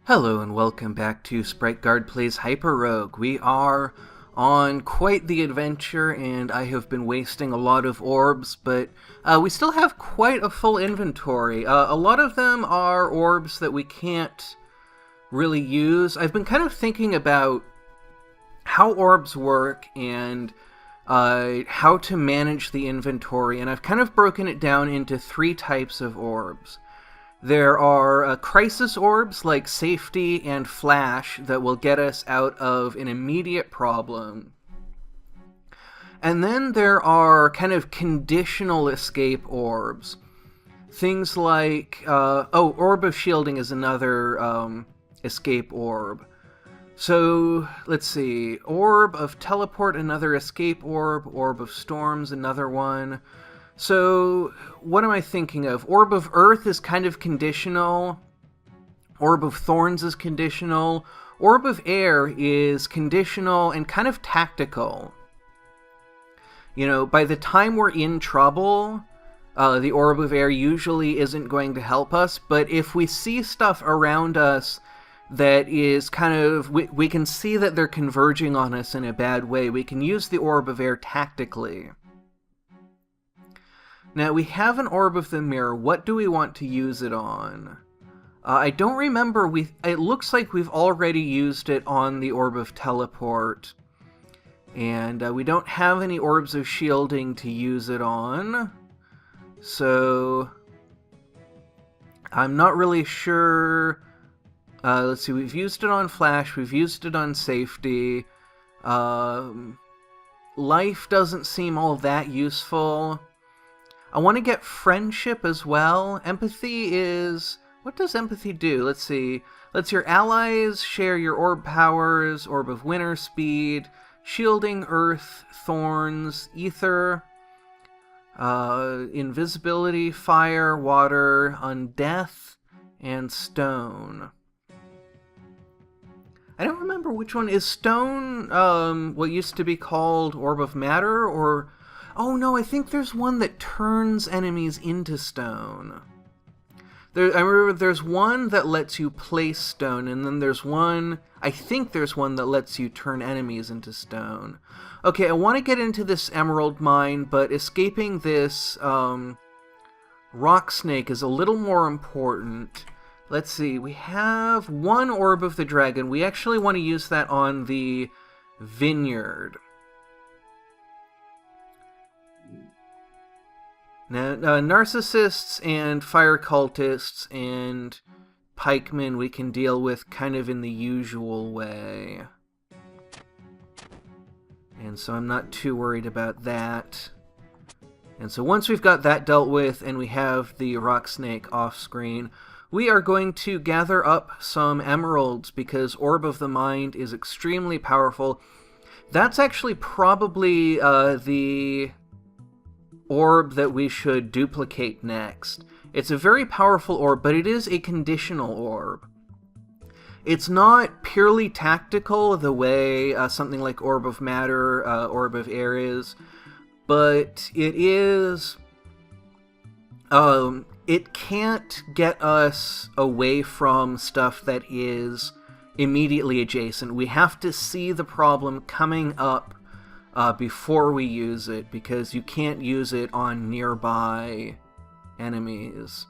Hello and welcome back to SpriteGuard Plays HyperRogue. We are on quite the adventure and I have been wasting a lot of orbs, but we still have quite a full inventory. A lot of them are orbs that we can't really use. I've been kind of thinking about how orbs work and how to manage the inventory, and I've kind of broken it down into three types of orbs. There are crisis orbs like safety and flash that will get us out of an immediate problem. And then there are kind of conditional escape orbs. Things like, Orb of Shielding is another escape orb. So, let's see, Orb of Teleport, another escape orb, Orb of Storms, another one. So, what am I thinking of? Orb of Earth is kind of conditional. Orb of Thorns is conditional. Orb of Air is conditional and kind of tactical. You know, by the time we're in trouble, the Orb of Air usually isn't going to help us, but if we see stuff around us that is kind of, we can see that they're converging on us in a bad way, we can use the Orb of Air tactically. Now, we have an Orb of the Mirror. What do we want to use it on? I don't remember. It looks like we've already used it on the Orb of Teleport. And we don't have any Orbs of Shielding to use it on. So, I'm not really sure. Let's see, we've used it on Flash. We've used it on Safety. Life doesn't seem all that useful. I want to get Friendship as well. Empathy is... What does Empathy do? Let's see. Lets your allies share your orb powers, Orb of Winter Speed, Shielding, Earth, Thorns, Ether, Invisibility, Fire, Water, Undeath, and Stone. I don't remember which one. Is Stone what used to be called Orb of Matter, or... Oh no, I think there's one that turns enemies into stone. I remember there's one that lets you place stone, and then there's one, I think there's one that lets you turn enemies into stone. Okay, I want to get into this emerald mine, but escaping this rock snake is a little more important. Let's see, we have one Orb of the Dragon. We actually want to use that on the vineyard. Now, narcissists and fire cultists and pikemen we can deal with kind of in the usual way. And so I'm not too worried about that. And so once we've got that dealt with and we have the rock snake off screen, we are going to gather up some emeralds because Orb of the Mind is extremely powerful. That's actually probably the orb that we should duplicate next. It's a very powerful orb, but it is a conditional orb. It's not purely tactical the way something like Orb of Matter, Orb of Air is, but it is... it can't get us away from stuff that is immediately adjacent. We have to see the problem coming up before we use it, because you can't use it on nearby enemies.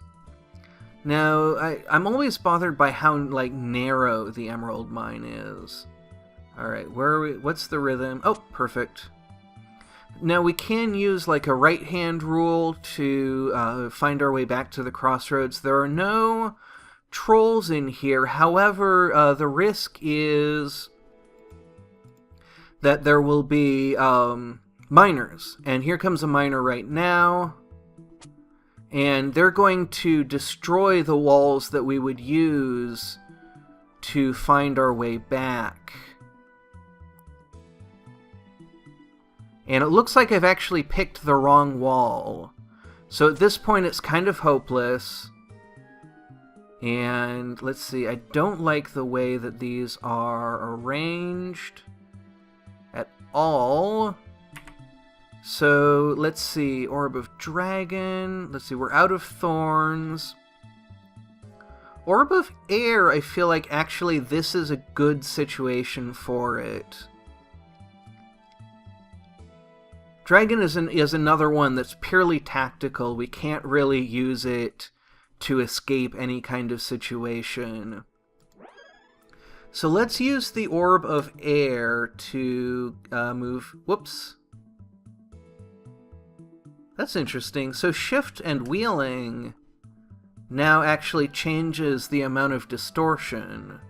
Now, I'm always bothered by how, narrow the emerald mine is. Alright, where are we? What's the rhythm? Oh, perfect. Now, we can use, a right-hand rule to find our way back to the crossroads. There are no trolls in here. However, the risk is that there will be miners. And here comes a miner right now. And they're going to destroy the walls that we would use to find our way back. And it looks like I've actually picked the wrong wall. So at this point it's kind of hopeless. And let's see, I don't like the way that these are arranged at all. So let's see, Orb of Dragon. Let's see, we're out of Thorns. Orb of Air, I feel like actually this is a good situation for it. Dragon is another one that's purely tactical. We can't really use it to escape any kind of situation. So let's use the Orb of Air to move... Whoops. That's interesting. So shift and wheeling now actually changes the amount of distortion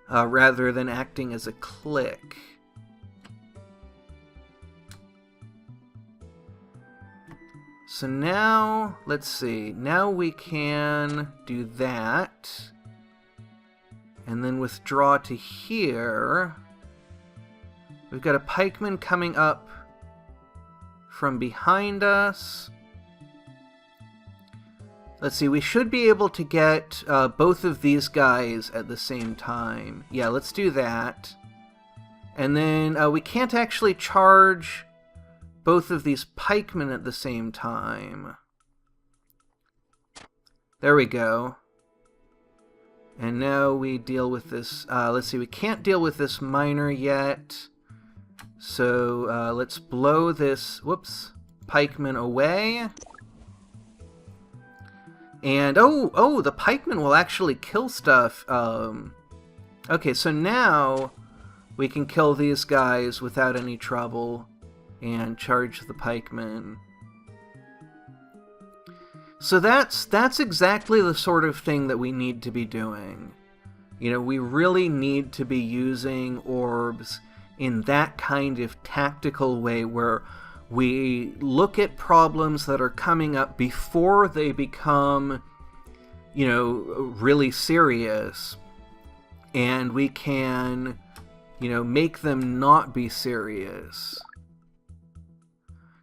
rather than acting as a click. So now, let's see, now we can do that, and then withdraw to here. We've got a pikeman coming up from behind us. Let's see, we should be able to get both of these guys at the same time. Yeah, let's do that. And then we can't actually charge both of these pikemen at the same time. There we go. And now we deal with this... let's see, we can't deal with this miner yet. So let's blow this, whoops, pikeman away. And, oh, the pikeman will actually kill stuff. Okay, so now we can kill these guys without any trouble and charge the pikeman. So that's exactly the sort of thing that we need to be doing. You know, we really need to be using orbs in that kind of tactical way where we look at problems that are coming up before they become, you know, really serious, and we can, you know, make them not be serious.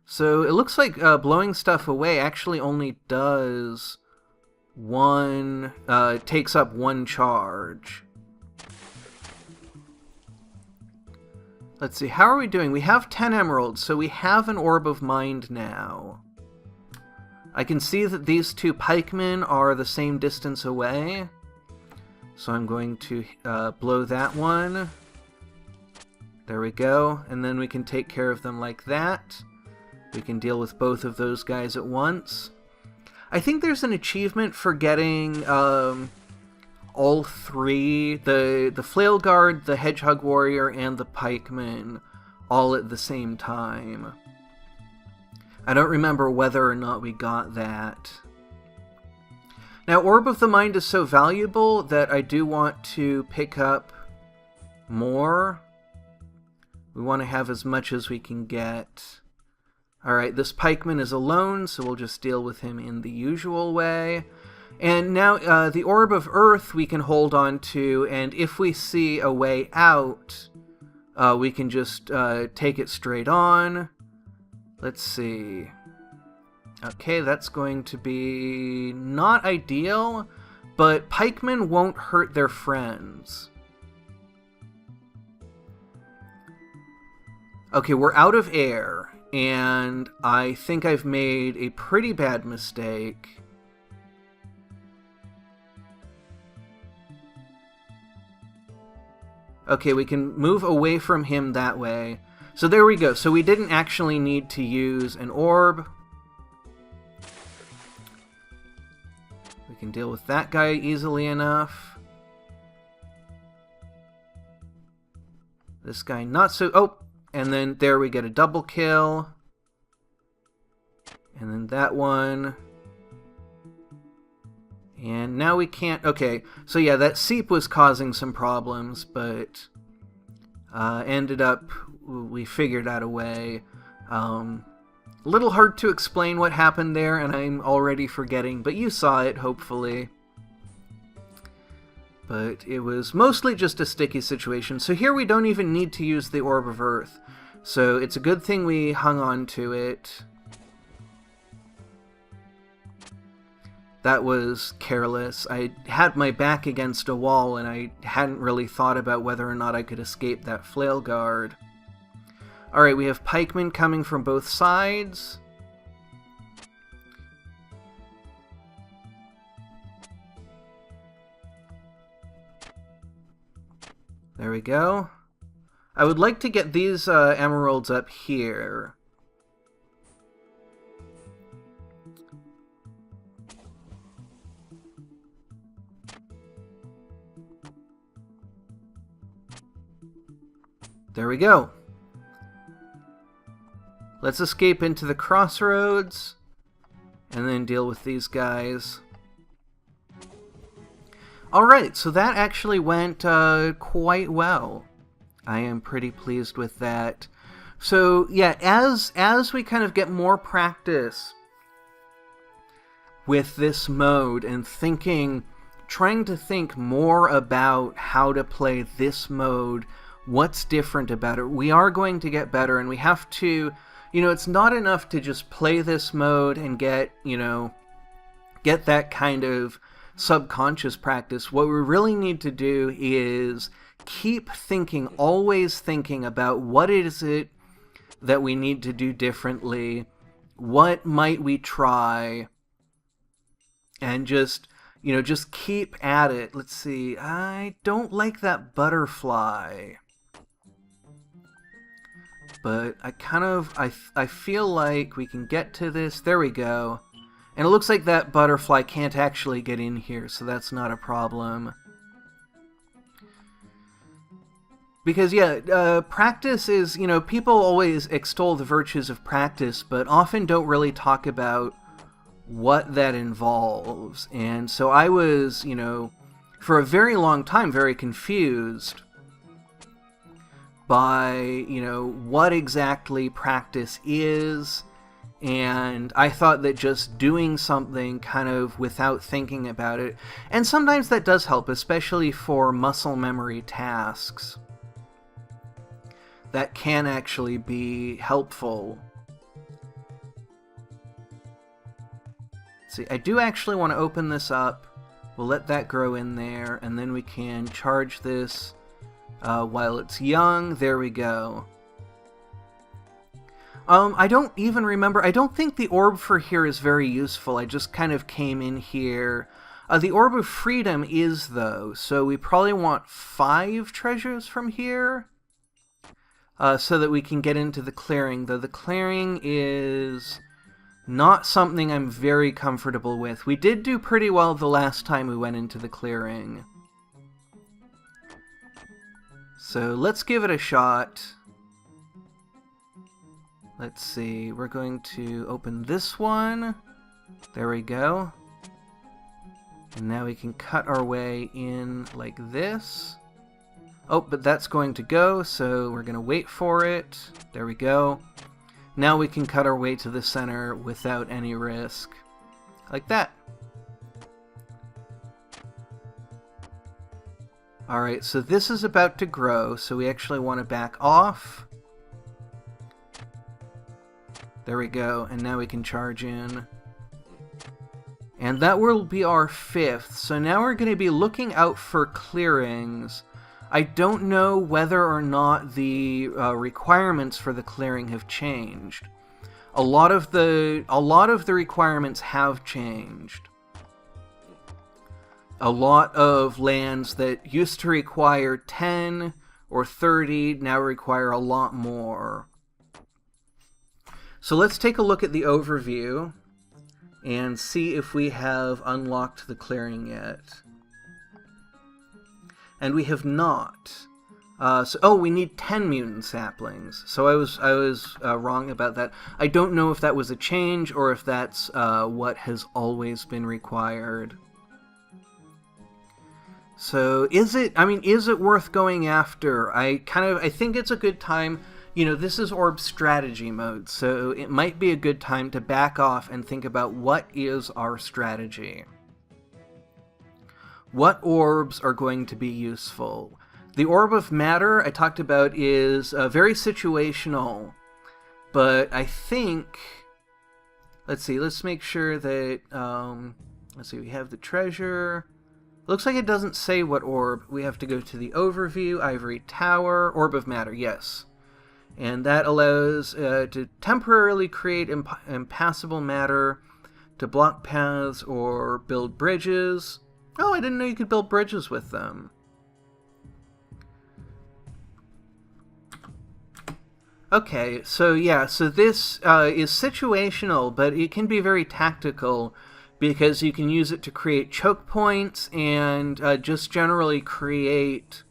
So it looks like blowing stuff away actually only does one, takes up one charge. Let's see, how are we doing? We have 10 emeralds, so we have an Orb of Mind now. I can see that these two pikemen are the same distance away, so I'm going to blow that one. There we go, and then we can take care of them like that. We can deal with both of those guys at once. I think there's an achievement for getting all three, the Flail Guard, the Hedgehog Warrior, and the Pikeman, all at the same time. I don't remember whether or not we got that. Now, Orb of the Mind is so valuable that I do want to pick up more. We want to have as much as we can get. Alright, this pikeman is alone, so we'll just deal with him in the usual way. And now the Orb of Earth we can hold on to, and if we see a way out, we can just take it straight on. Let's see. Okay, that's going to be not ideal, but pikemen won't hurt their friends. Okay, we're out of air. And I think I've made a pretty bad mistake. Okay, we can move away from him that way. So there we go. So we didn't actually need to use an orb. We can deal with that guy easily enough. This guy not so... Oh! And then there we get a double kill. And then that one. And now we can't... Okay, so yeah, that seep was causing some problems, but ended up... We figured out a way. A little hard to explain what happened there, and I'm already forgetting, but you saw it, hopefully. But it was mostly just a sticky situation. So here we don't even need to use the Orb of Earth. So it's a good thing we hung on to it. That was careless. I had my back against a wall and I hadn't really thought about whether or not I could escape that flail guard. Alright, we have pikemen coming from both sides. There we go. I would like to get these emeralds up here. There we go. Let's escape into the crossroads and then deal with these guys. Alright, so that actually went quite well. I am pretty pleased with that. So yeah, as we kind of get more practice with this mode and trying to think more about how to play this mode, what's different about it, we are going to get better, and we have to, it's not enough to just play this mode and get that kind of subconscious practice. What we really need to do is keep thinking, always thinking about what is it that we need to do differently, what might we try, and just keep at it. Let's see, I don't like that butterfly, but I feel like we can get to this. There we go. And it looks like that butterfly can't actually get in here, so that's not a problem. Because, yeah, practice is, people always extol the virtues of practice, but often don't really talk about what that involves. And so I was, for a very long time, very confused by, what exactly practice is. And I thought that just doing something kind of without thinking about it, and sometimes that does help, especially for muscle memory tasks. That can actually be helpful. Let's see, I do actually want to open this up. We'll let that grow in there, and then we can charge this while it's young. There we go. I don't even remember. I don't think the orb for here is very useful. I just kind of came in here. The Orb of Freedom is, though, so we probably want 5 treasures from here so that we can get into the clearing, though the clearing is not something I'm very comfortable with. We did do pretty well the last time we went into the clearing. So let's give it a shot. Let's see, we're going to open this one. There we go. And now we can cut our way in like this. Oh, but that's going to go, so we're going to wait for it. There we go. Now we can cut our way to the center without any risk. Like that. Alright, so this is about to grow, so we actually want to back off. There we go, and now we can charge in. And that will be our 5th, so now we're going to be looking out for clearings. I don't know whether or not the requirements for the clearing have changed. A lot of the requirements have changed. A lot of lands that used to require 10 or 30 now require a lot more. So let's take a look at the overview and see if we have unlocked the clearing yet. And we have not. We need 10 mutant saplings. So I was wrong about that. I don't know if that was a change or if that's what has always been required. So is it worth going after? I think it's a good time. This is Orb Strategy Mode, so it might be a good time to back off and think about what is our strategy. What orbs are going to be useful? The Orb of Matter I talked about is very situational, but I think... let's make sure that... we have the treasure. Looks like it doesn't say what orb. We have to go to the overview, Ivory Tower, Orb of Matter, yes. And that allows to temporarily create impassable matter to block paths or build bridges. Oh, I didn't know you could build bridges with them. Okay, so yeah, so this is situational, but it can be very tactical because you can use it to create choke points and just generally create,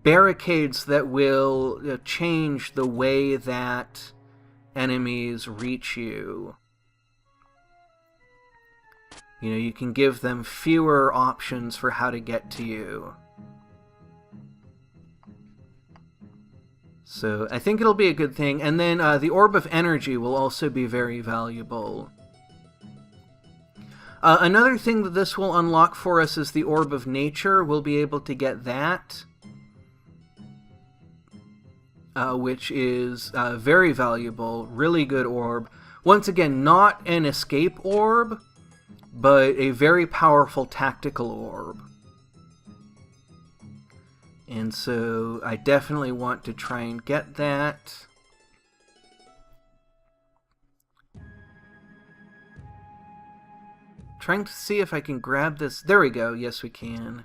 barricades that will change the way that enemies reach you. You can give them fewer options for how to get to you. So I think it'll be a good thing. And then the Orb of Energy will also be very valuable. Another thing that this will unlock for us is the Orb of Nature. We'll be able to get that, which is very valuable, really good orb. Once again, not an escape orb, but a very powerful tactical orb. And so I definitely want to try and get that. Trying to see if I can grab this. There we go. Yes, we can.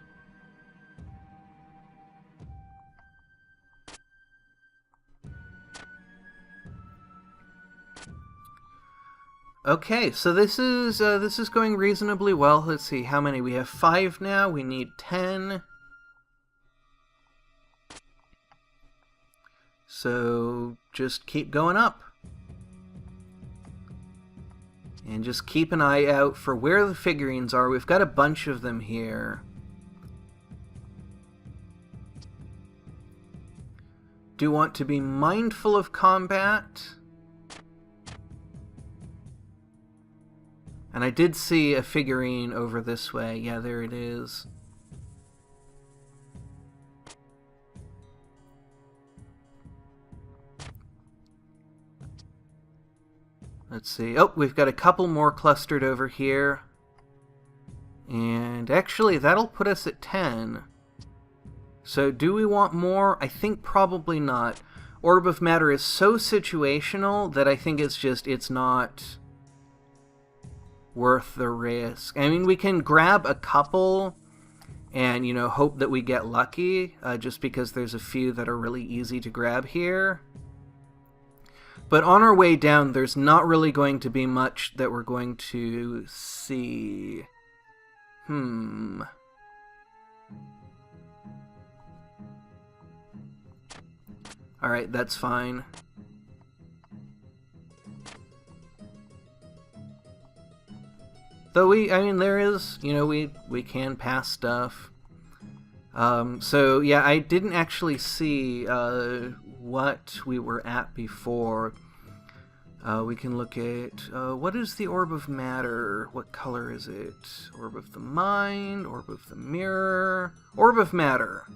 Okay, so this is going reasonably well. Let's see how many we have. 5 now. We need 10. So just keep going up. And just keep an eye out for where the figurines are. We've got a bunch of them here. Do want to be mindful of combat. And I did see a figurine over this way. Yeah, there it is. Let's see. Oh, we've got a couple more clustered over here. And actually, that'll put us at 10. So do we want more? I think probably not. Orb of Matter is so situational that I think it's not worth the risk. I mean, we can grab a couple and, hope that we get lucky, just because there's a few that are really easy to grab here. But on our way down, there's not really going to be much that we're going to see. Alright, that's fine. Though there is, we can pass stuff. So yeah, I didn't actually see what we were at before. We can look at, what is the Orb of Matter? What color is it? Orb of the Mind, Orb of the Mirror, Orb of Matter.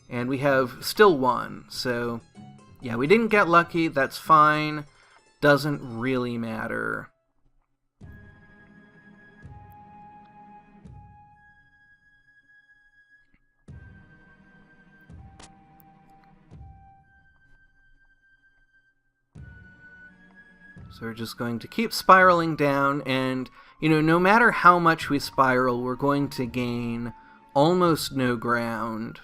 And we have still one, so yeah, we didn't get lucky, that's fine. Doesn't really matter. So we're just going to keep spiraling down, and, no matter how much we spiral, we're going to gain almost no ground.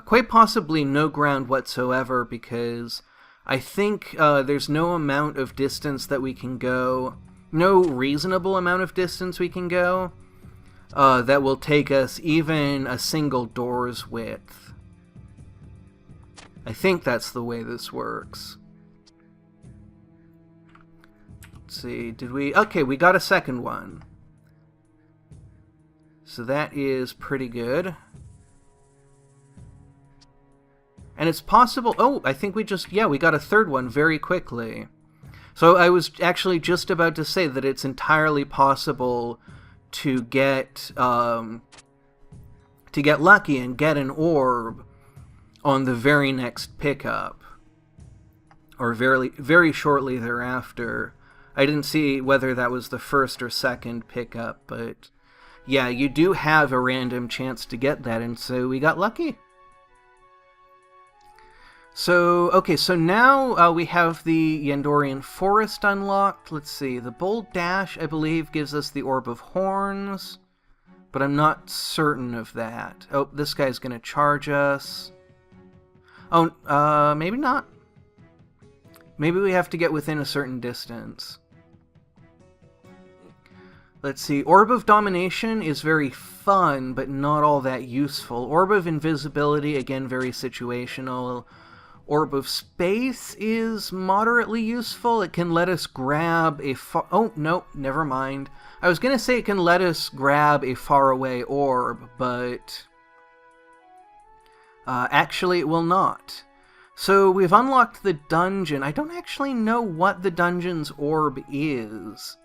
Quite possibly no ground whatsoever, because I think there's no amount of distance that we can go, no reasonable amount of distance we can go, that will take us even a single door's width. I think that's the way this works. See, did we... Okay, we got a second one. So that is pretty good. And it's possible... Oh, I think we just... Yeah, we got a third one very quickly. So I was actually just about to say that it's entirely possible to get lucky and get an orb on the very next pickup. Or very, very shortly thereafter. I didn't see whether that was the first or second pickup, but yeah, you do have a random chance to get that, and so we got lucky. So, okay, so now we have the Yandorian Forest unlocked. Let's see, the Bold Dash, I believe, gives us the Orb of Horns, but I'm not certain of that. Oh, this guy's going to charge us. Oh, maybe not. Maybe we have to get within a certain distance. Let's see. Orb of Domination is very fun, but not all that useful. Orb of Invisibility, again, very situational. Orb of Space is moderately useful. It can let us grab a oh, no, never mind. I was going to say it can let us grab a faraway orb, but actually it will not. So we've unlocked the dungeon. I don't actually know what the dungeon's orb is.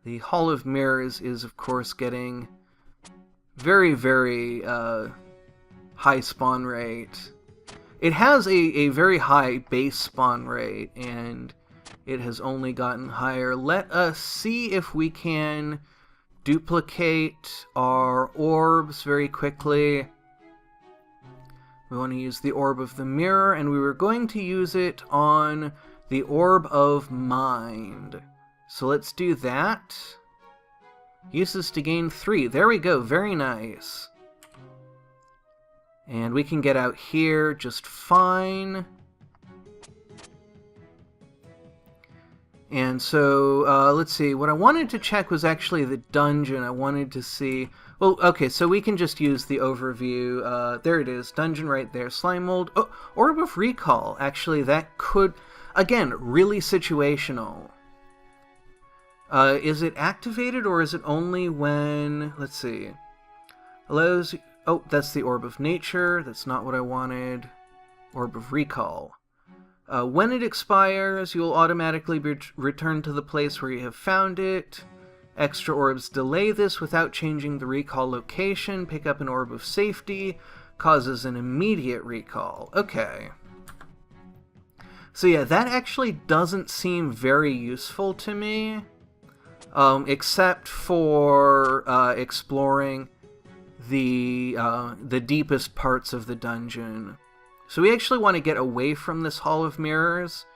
The Hall of Mirrors is, of course, getting very, very high spawn rate. It has a very high base spawn rate, and it has only gotten higher. Let us see if we can duplicate our orbs very quickly. We want to use the Orb of the Mirror, and we were going to use it on the Orb of Mind. So let's do that. Uses to gain 3. There we go. Very nice. And we can get out here just fine. And so, let's see. What I wanted to check was actually the dungeon. I wanted to see... Well, okay, so we can just use the overview. There it is. Dungeon right there. Slime Mold. Oh, Orb of Recall. Actually, that could... Again, really situational. Is it activated, or is it only when... Let's see. Allows... Oh, that's the Orb of Nature. That's not what I wanted. Orb of Recall. When it expires, you'll automatically be returned to the place where you have found it. Extra orbs delay this without changing the recall location. Pick up an Orb of Safety. Causes an immediate recall. Okay. So yeah, that actually doesn't seem very useful to me. Except for exploring the deepest parts of the dungeon. So we actually want to get away from this Hall of Mirrors.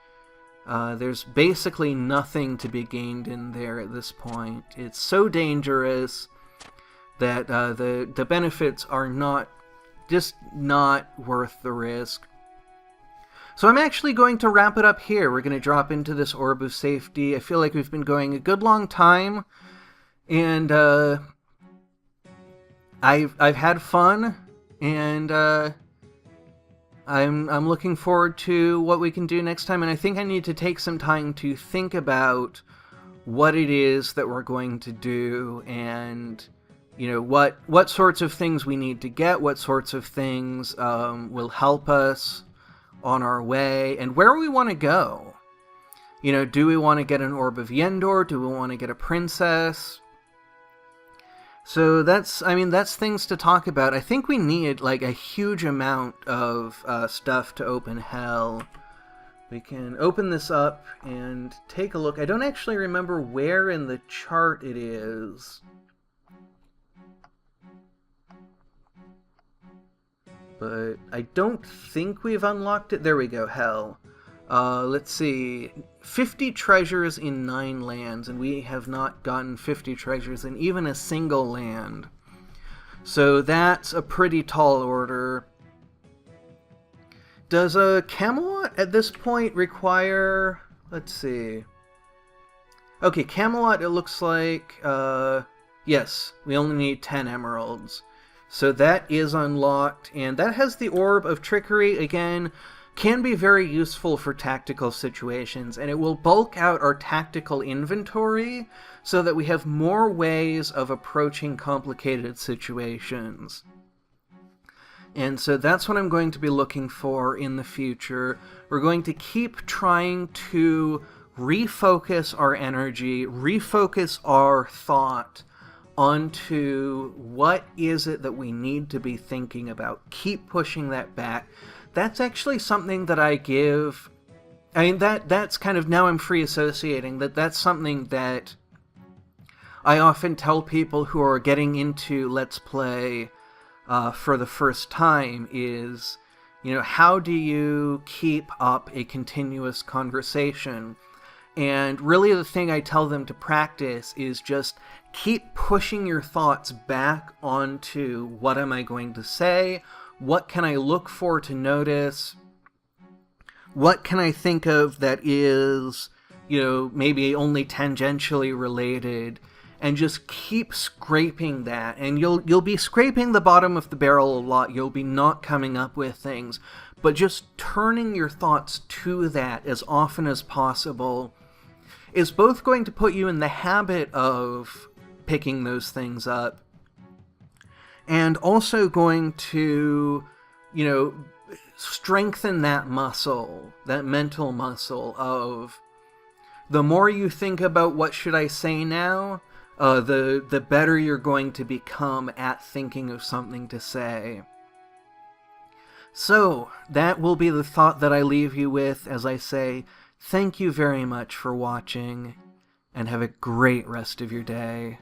There's basically nothing to be gained in there at this point. It's so dangerous that the benefits are not worth the risk. So I'm actually going to wrap it up here. We're going to drop into this Orb of Safety. I feel like we've been going a good long time, and I've had fun, and I'm looking forward to what we can do next time. And I think I need to take some time to think about what it is that we're going to do, and you know what sorts of things we need to get, what sorts of things will help us on our way, and where we want to go. You know, do we want to get an Orb of Yendor? Do we want to get a princess? So that's things to talk about. I think we need like a huge amount of stuff to open Hell. We can open this up and take a look. I don't actually remember where in the chart it is. But I don't think we've unlocked it. There we go, Hell. Let's see. 50 treasures in 9 lands, and we have not gotten 50 treasures in even a single land. So that's a pretty tall order. Does a Camelot at this point require... Let's see. Okay, Camelot, it looks like... yes, we only need 10 emeralds. So that is unlocked, and that has the Orb of Trickery. Again, can be very useful for tactical situations, and it will bulk out our tactical inventory so that we have more ways of approaching complicated situations. And so that's what I'm going to be looking for in the future. We're going to keep trying to refocus our energy, refocus our thought onto what is it that we need to be thinking about. Keep pushing that back. That's actually something that I give... I mean, that's kind of... Now I'm free associating that's something that I often tell people who are getting into Let's Play for the first time is, you know, how do you keep up a continuous conversation? And really the thing I tell them to practice is just keep pushing your thoughts back onto what am I going to say, what can I look for to notice, what can I think of that is, maybe only tangentially related, and just keep scraping that. And you'll be scraping the bottom of the barrel a lot, you'll be not coming up with things, but just turning your thoughts to that as often as possible is both going to put you in the habit of picking those things up, and also going to, strengthen that muscle, that mental muscle of the more you think about what should I say now, the better you're going to become at thinking of something to say. So, that will be the thought that I leave you with as I say, thank you very much for watching, and have a great rest of your day.